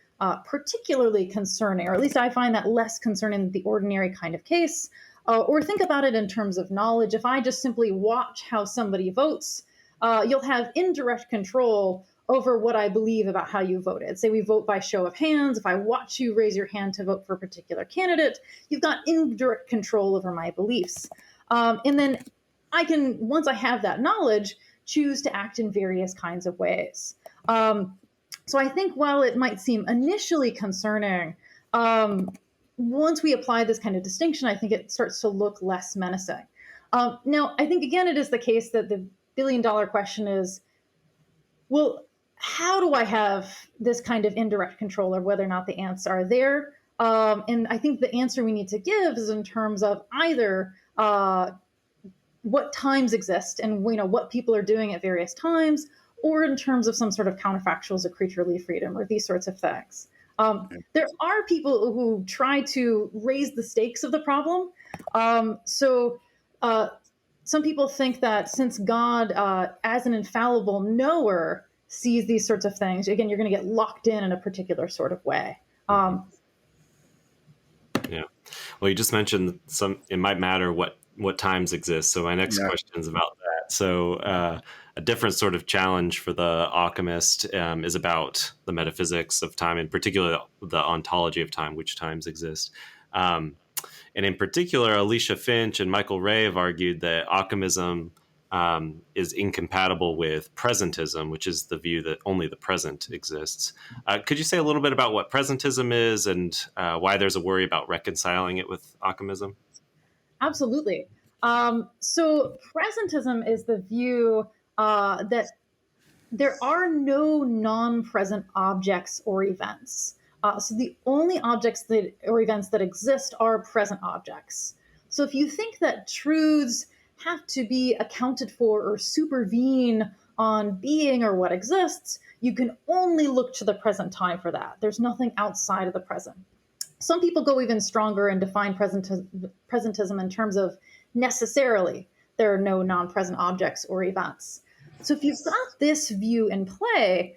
particularly concerning, or at least I find that less concerning than the ordinary kind of case. Or think about it in terms of knowledge. If I just simply watch how somebody votes, you'll have indirect control over what I believe about how you voted. Say we vote by show of hands. If I watch you raise your hand to vote for a particular candidate, you've got indirect control over my beliefs. And then I can, once I have that knowledge, choose to act in various kinds of ways. So I think while it might seem initially concerning, once we apply this kind of distinction, I think it starts to look less menacing. Now, I think, again, it is the case that the billion-dollar question is, well, how do I have this kind of indirect control of whether or not the ants are there? And I think the answer we need to give is in terms of either what times exist and what people are doing at various times, or in terms of some sort of counterfactuals of creaturely freedom or these sorts of things. There are people who try to raise the stakes of the problem. Some people think that since God, as an infallible knower, sees these sorts of things, again, you're going to get locked in a particular sort of way. Yeah. Well, you just mentioned it might matter what times exist. So my next question is about that. So a different sort of challenge for the Ockhamist is about the metaphysics of time, in particular the ontology of time, which times exist. And in particular, Alicia Finch and Michael Ray have argued that Ockhamism is incompatible with Presentism, which is the view that only the present exists. Could you say a little bit about what Presentism is and why there's a worry about reconciling it with Ockhamism? Absolutely. So Presentism is the view that there are no non-present objects or events. So the only objects or events that exist are present objects. So if you think that truths have to be accounted for or supervene on being or what exists, you can only look to the present time for that. There's nothing outside of the present. Some people go even stronger and define presentism in terms of necessarily there are no non-present objects or events. So if you've got this view in play,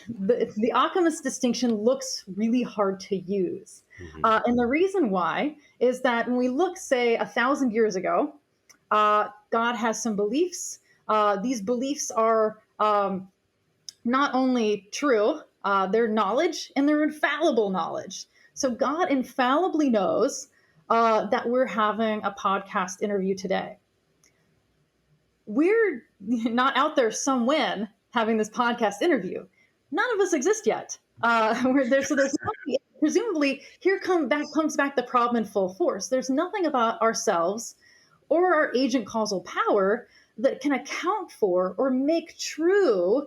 the Ockhamist distinction looks really hard to use. Mm-hmm. And the reason why is that when we look, say, 1,000 years ago, God has some beliefs. These beliefs are not only true, they're knowledge, and they're infallible knowledge. So God infallibly knows that we're having a podcast interview today. We're not out there somewhen having this podcast interview. None of us exist yet. Presumably, here comes back the problem in full force. There's nothing about ourselves or our agent causal power that can account for or make true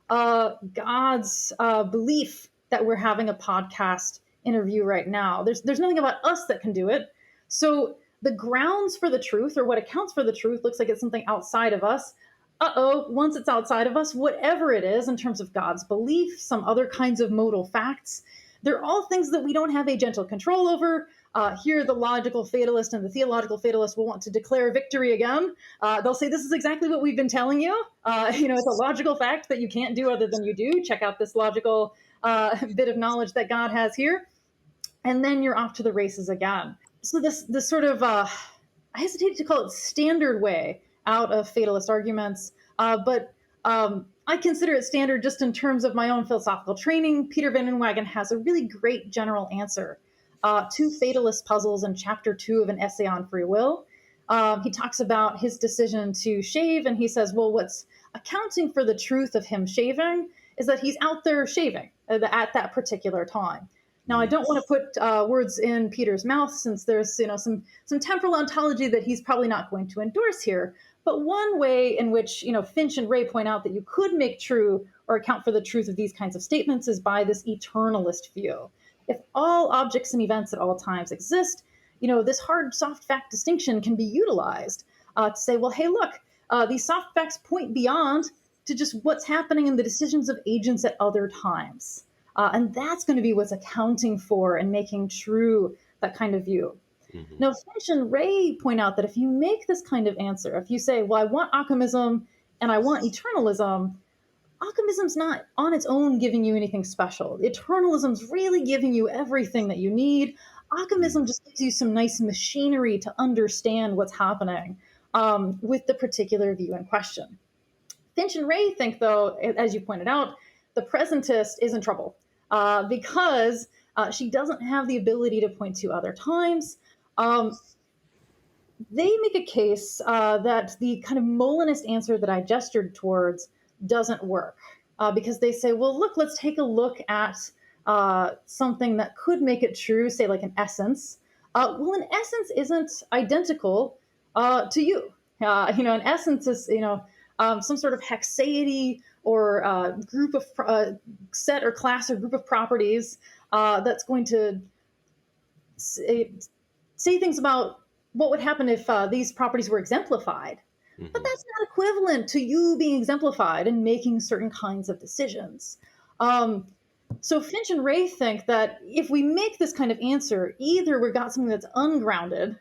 God's belief that we're having a podcast interview right now. There's nothing about us that can do it. So the grounds for the truth, or what accounts for the truth, looks like it's something outside of us. Once it's outside of us, whatever it is in terms of God's belief, some other kinds of modal facts, they're all things that we don't have agential control over. Here, the logical fatalist and the theological fatalist will want to declare victory again. They'll say, this is exactly what we've been telling you. It's a logical fact that you can't do other than you do. Check out this logical bit of knowledge that God has here. And then you're off to the races again. So this sort of, I hesitate to call it standard way out of fatalist arguments, but I consider it standard just in terms of my own philosophical training. Peter Van Inwagen has a really great general answer to fatalist puzzles in chapter 2 of an essay on free will. He talks about his decision to shave, and he says, well, what's accounting for the truth of him shaving is that he's out there shaving at that particular time. Now, I don't want to put words in Peter's mouth, since there's some temporal ontology that he's probably not going to endorse here. But one way in which Finch and Ray point out that you could make true or account for the truth of these kinds of statements is by this eternalist view. If all objects and events at all times exist, this hard soft fact distinction can be utilized to say, well, hey, look, these soft facts point beyond to just what's happening in the decisions of agents at other times. And that's going to be what's accounting for and making true that kind of view. Mm-hmm. Now, Finch and Ray point out that if you make this kind of answer, if you say, well, I want Ockamism and I want eternalism, Ockamism's not on its own giving you anything special. Eternalism's really giving you everything that you need. Ockamism just gives you some nice machinery to understand what's happening with the particular view in question. Finch and Ray think, though, as you pointed out, the presentist is in trouble because she doesn't have the ability to point to other times. They make a case that the kind of Molinist answer that I gestured towards doesn't work because they say, well, look, let's take a look at something that could make it true, say like an essence. Well, an essence isn't identical to you. An essence is, some sort of hexaity or group of set or class or group of properties that's going to say things about what would happen if these properties were exemplified. Mm-hmm. But that's not equivalent to you being exemplified and making certain kinds of decisions. So Finch and Ray think that if we make this kind of answer, either we've got something that's ungrounded,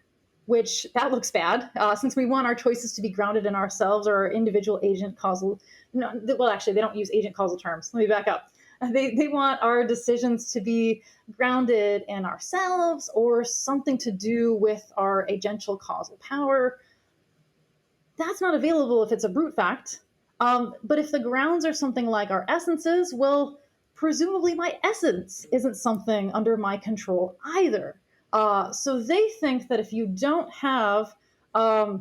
which that looks bad, since we want our choices to be grounded in ourselves or our individual agent causal. Well, actually, they don't use agent causal terms. Let me back up. They want our decisions to be grounded in ourselves or something to do with our agential causal power. That's not available if it's a brute fact. But if the grounds are something like our essences, well, presumably my essence isn't something under my control either. So they think that if you don't have a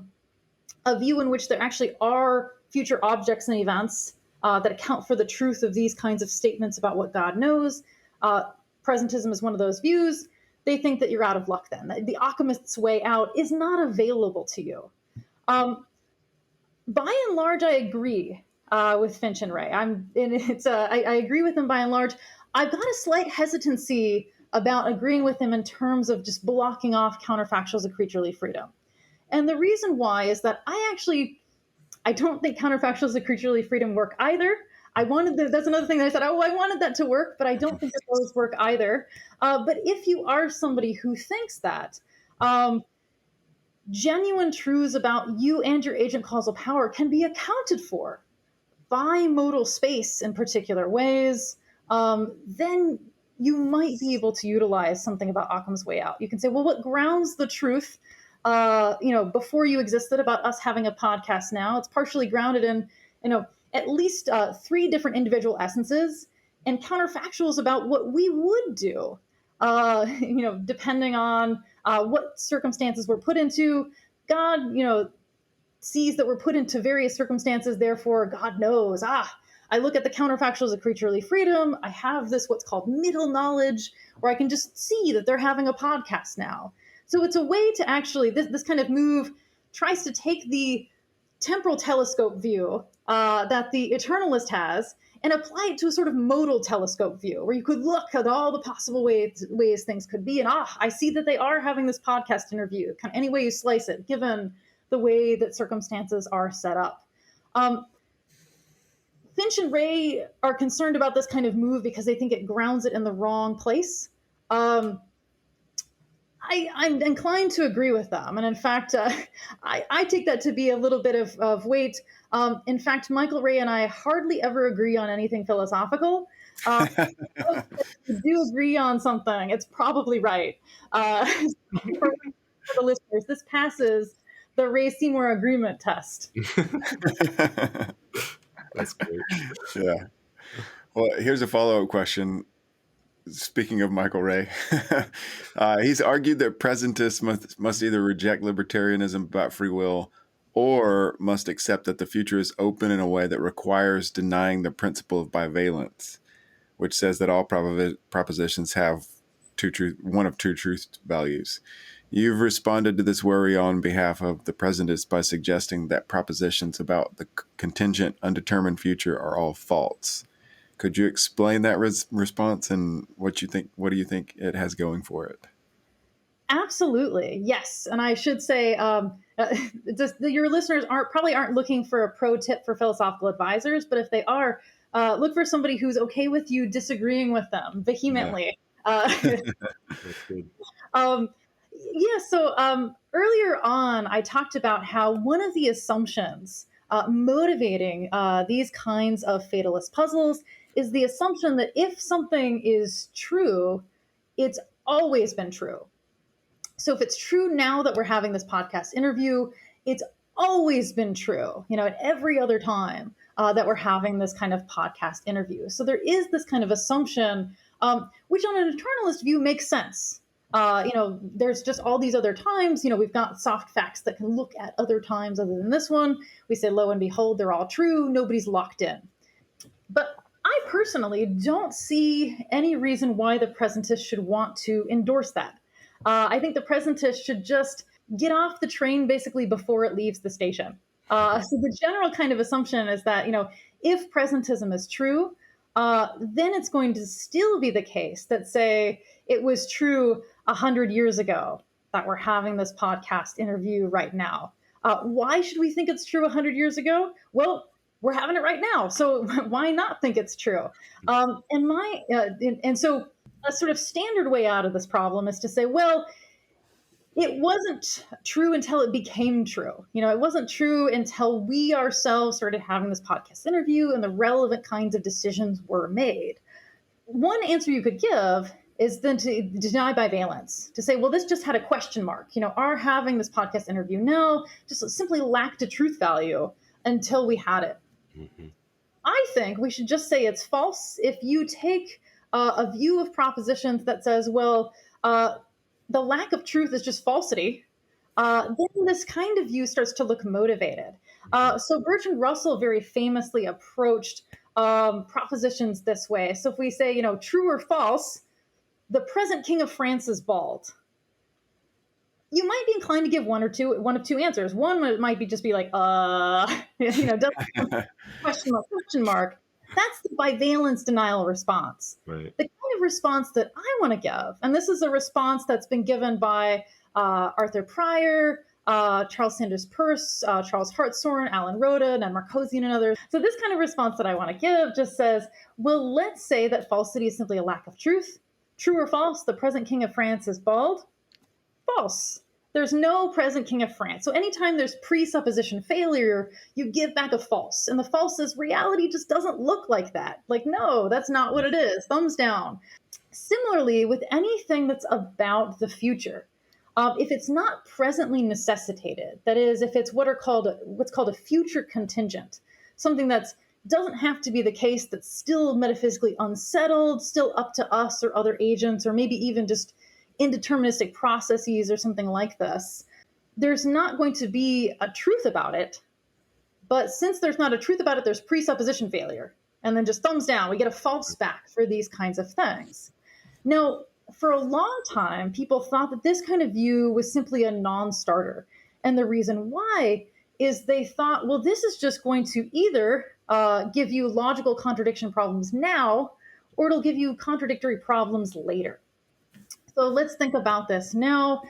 view in which there actually are future objects and events that account for the truth of these kinds of statements about what God knows, presentism is one of those views, they think that you're out of luck then. The Ockhamist's way out is not available to you. By and large, I agree with Finch and Ray. I agree with them by and large. I've got a slight hesitancy about agreeing with them in terms of just blocking off counterfactuals of creaturely freedom. And the reason why is that I don't think counterfactuals of creaturely freedom work either. That's another thing that I said, I wanted that to work, but I don't think that those work either. But if you are somebody who thinks that, genuine truths about you and your agent causal power can be accounted for by modal space in particular ways, then you might be able to utilize something about Occam's way out. You can say, well, what grounds the truth, before you existed about us having a podcast now? It's partially grounded in, at least 3 different individual essences and counterfactuals about what we would do, depending on what circumstances we're put into. God, sees that we're put into various circumstances, therefore God knows. I look at the counterfactuals of creaturely freedom. I have this what's called middle knowledge, where I can just see that they're having a podcast now. So it's a way to actually, this kind of move tries to take the temporal telescope view that the eternalist has and apply it to a sort of modal telescope view, where you could look at all the possible ways things could be. And I see that they are having this podcast interview, kind of any way you slice it, given the way that circumstances are set up. Finch and Ray are concerned about this kind of move because they think it grounds it in the wrong place. I'm inclined to agree with them. And in fact, I take that to be a little bit of weight. In fact, Michael Ray and I hardly ever agree on anything philosophical. If we do agree on something, it's probably right. For the listeners, this passes the Ray Seymour agreement test. That's great. Yeah. Well, here's a follow-up question. Speaking of Michael Ray, he's argued that presentists must either reject libertarianism about free will or must accept that the future is open in a way that requires denying the principle of bivalence, which says that all propositions have one of two truth values. You've responded to this worry on behalf of the presentist by suggesting that propositions about the contingent, undetermined future are all false. Could you explain that response and what do you think it has going for it? Absolutely. Yes. And I should say, your listeners probably aren't looking for a pro tip for philosophical advisors, but if they are, look for somebody who's okay with you disagreeing with them vehemently. That's good. So earlier on, I talked about how one of the assumptions motivating these kinds of fatalist puzzles is the assumption that if something is true, it's always been true. So if it's true now that we're having this podcast interview, it's always been true, at every other time that we're having this kind of podcast interview. So there is this kind of assumption, which on an eternalist view makes sense. There's just all these other times, we've got soft facts that can look at other times other than this one. We say, lo and behold, they're all true. Nobody's locked in. But I personally don't see any reason why the presentist should want to endorse that. I think the presentist should just get off the train basically before it leaves the station. So the general kind of assumption is that, if presentism is true, then it's going to still be the case that, say, it was true 100 years ago that we're having this podcast interview right now. Why should we think it's true 100 years ago? Well, we're having it right now. So why not think it's true? And so a sort of standard way out of this problem is to say, well, it wasn't true until it became true. It wasn't true until we ourselves started having this podcast interview and the relevant kinds of decisions were made. One answer you could give is then to deny bivalence, to say, well, this just had a question mark. Our having this podcast interview now just simply lacked a truth value until we had it. Mm-hmm. I think we should just say it's false if you take a view of propositions that says, well, the lack of truth is just falsity. Then this kind of view starts to look motivated. So Bertrand Russell very famously approached propositions this way. So if we say, true or false, the present king of France is bald. You might be inclined to give one of two answers. One might be just be like, question mark. That's the bivalence denial response. Right. The kind of response that I want to give, and this is a response that's been given by Arthur Pryor, Charles Sanders Peirce, Charles Hartshorne, Alan Rhoda, and Marcosian and others. So this kind of response that I want to give just says, well, let's say that falsity is simply a lack of truth. True or false, the present king of France is bald? False. There's no present king of France. So anytime there's presupposition failure, you give back a false. And the false is reality just doesn't look like that. Like, no, that's not what it is. Thumbs down. Similarly, with anything that's about the future, if it's not presently necessitated, that is, if it's what's called a future contingent, something that doesn't have to be the case, that's still metaphysically unsettled, still up to us or other agents, or maybe even just indeterministic processes or something like this, there's not going to be a truth about it. But since there's not a truth about it, there's presupposition failure. And then just thumbs down. We get a false back for these kinds of things. Now, for a long time, people thought that this kind of view was simply a non-starter. And the reason why is they thought, well, this is just going to either give you logical contradiction problems now, or it'll give you contradictory problems later. So let's think about this. Now,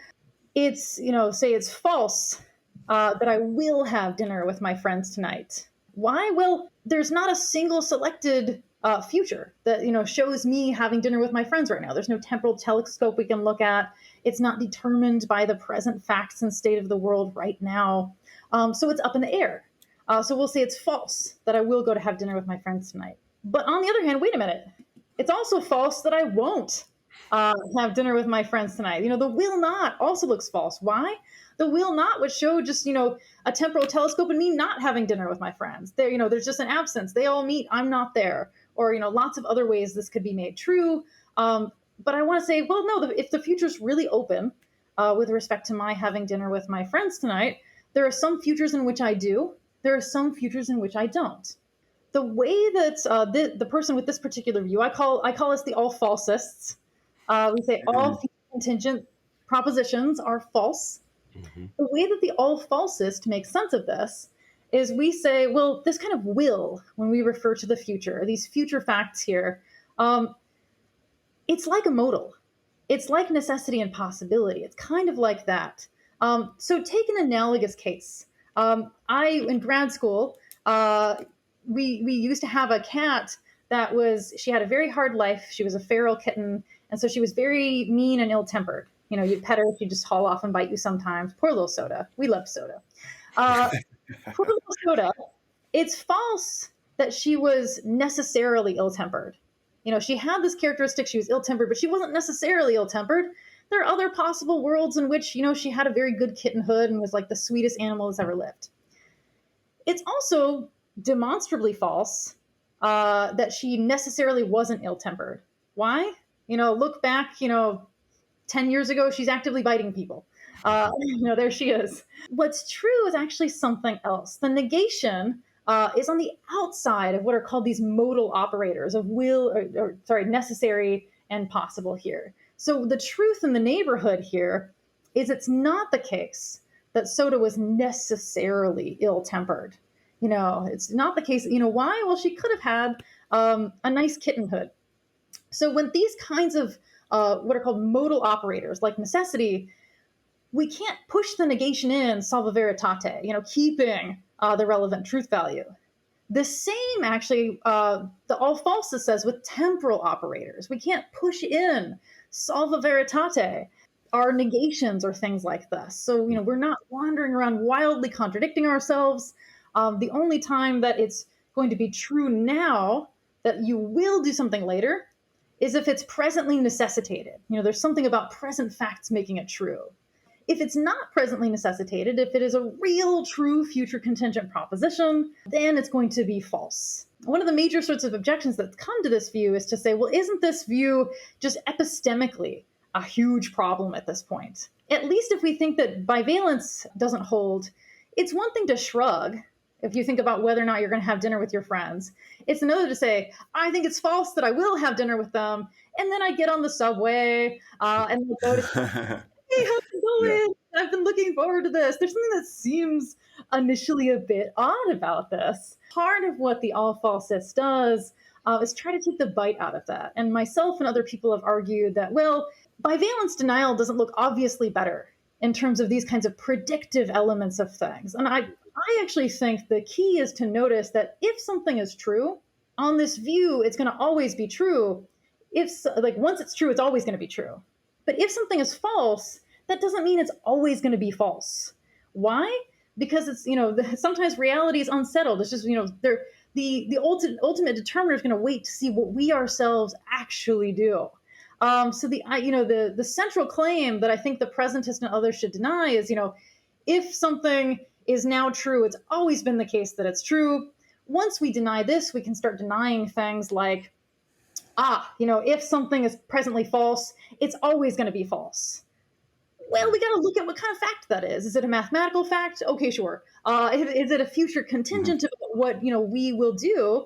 it's, say it's false that I will have dinner with my friends tonight. Why? Well, there's not a single selected future that, shows me having dinner with my friends right now. There's no temporal telescope we can look at. It's not determined by the present facts and state of the world right now. So it's up in the air. So we'll say it's false that I will go to have dinner with my friends tonight. But on the other hand, wait a minute. It's also false that I won't have dinner with my friends tonight. The will not also looks false. Why? The will not would show just, a temporal telescope and me not having dinner with my friends. There's just an absence. They all meet. I'm not there. Or, lots of other ways this could be made true. But I want to say, well, no, if the future's really open with respect to my having dinner with my friends tonight, There are some futures in which I do. There are some futures in which I don't. The way that the person with this particular view, I call us the all falsists. We say all future contingent propositions are false. Mm-hmm. The way that the all falsist makes sense of this is we say, well, this kind of will, when we refer to the future, these future facts here, it's like a modal. It's like necessity and possibility. It's kind of like that. So take an analogous case. In grad school, we used to have a cat she had a very hard life. She was a feral kitten. And so she was very mean and ill-tempered. You know, you'd pet her, she'd just haul off and bite you sometimes. Poor little Soda. We love Soda. Poor little Soda. It's false that she was necessarily ill-tempered. You know, she had this characteristic, she was ill-tempered, but she wasn't necessarily ill-tempered. There are other possible worlds in which, she had a very good kittenhood and was like the sweetest animal that's ever lived. It's also demonstrably false that she necessarily wasn't ill-tempered. Why? Look back, 10 years ago, she's actively biting people. There she is. What's true is actually something else. The negation is on the outside of what are called these modal operators of necessary and possible here. So the truth in the neighborhood here is it's not the case that Soda was necessarily ill-tempered. It's not the case. Why? Well, she could have had a nice kittenhood. So when these kinds of what are called modal operators, like necessity, we can't push the negation in salva veritate, keeping the relevant truth value. The same, actually, the all falsist says with temporal operators. We can't push in salva veritate, our negations or things like this. So, we're not wandering around wildly contradicting ourselves. The only time that it's going to be true now that you will do something later is if it's presently necessitated. There's something about present facts making it true. If it's not presently necessitated, if it is a real, true future contingent proposition, then it's going to be false. One of the major sorts of objections that come to this view is to say, well, isn't this view just epistemically a huge problem at this point? At least if we think that bivalence doesn't hold, it's one thing to shrug. If you think about whether or not you're going to have dinner with your friends, it's another to say, I think it's false that I will have dinner with them. And then I get on the subway and go to, hey, how's it going? Yeah. I've been looking forward to this. There's something that seems initially a bit odd about this. Part of what the all falsist does is try to take the bite out of that. And myself and other people have argued that, well, bivalence denial doesn't look obviously better in terms of these kinds of predictive elements of things. And I actually think the key is to notice that if something is true, on this view, it's going to always be true. Once it's true, it's always going to be true. But if something is false, that doesn't mean it's always going to be false. Why? Because it's, sometimes reality is unsettled. It's just, the ultimate determiner is going to wait to see what we ourselves actually do. So the central claim that I think the presentist and others should deny is, if something is now true, it's always been the case that it's true. Once we deny this, we can start denying things like, if something is presently false, it's always going to be false. Well, we got to look at what kind of fact that is. Is it a mathematical fact? Okay, sure. Is it a future contingent of what, we will do?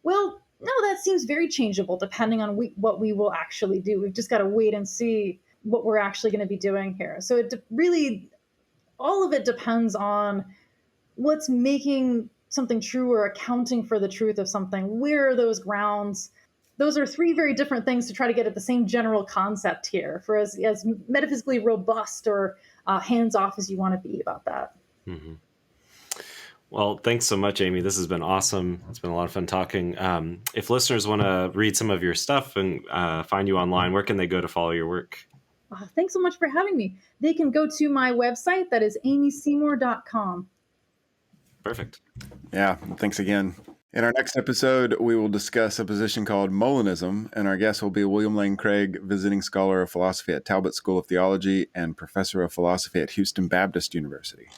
Well, no, that seems very changeable depending on what we will actually do. We've just got to wait and see what we're actually going to be doing here. So all of it depends on what's making something true or accounting for the truth of something. Where are those grounds? Those are three very different things to try to get at the same general concept here for as metaphysically robust or hands-off as you want to be about that. Mm-hmm. Well, thanks so much, Amy. This has been awesome. It's been a lot of fun talking. If listeners want to read some of your stuff and find you online, where can they go to follow your work? Thanks so much for having me. They can go to my website. That is amyseymour.com. Perfect. Yeah. Thanks again. In our next episode, we will discuss a position called Molinism, and our guest will be William Lane Craig, visiting scholar of philosophy at Talbot School of Theology and professor of philosophy at Houston Baptist University.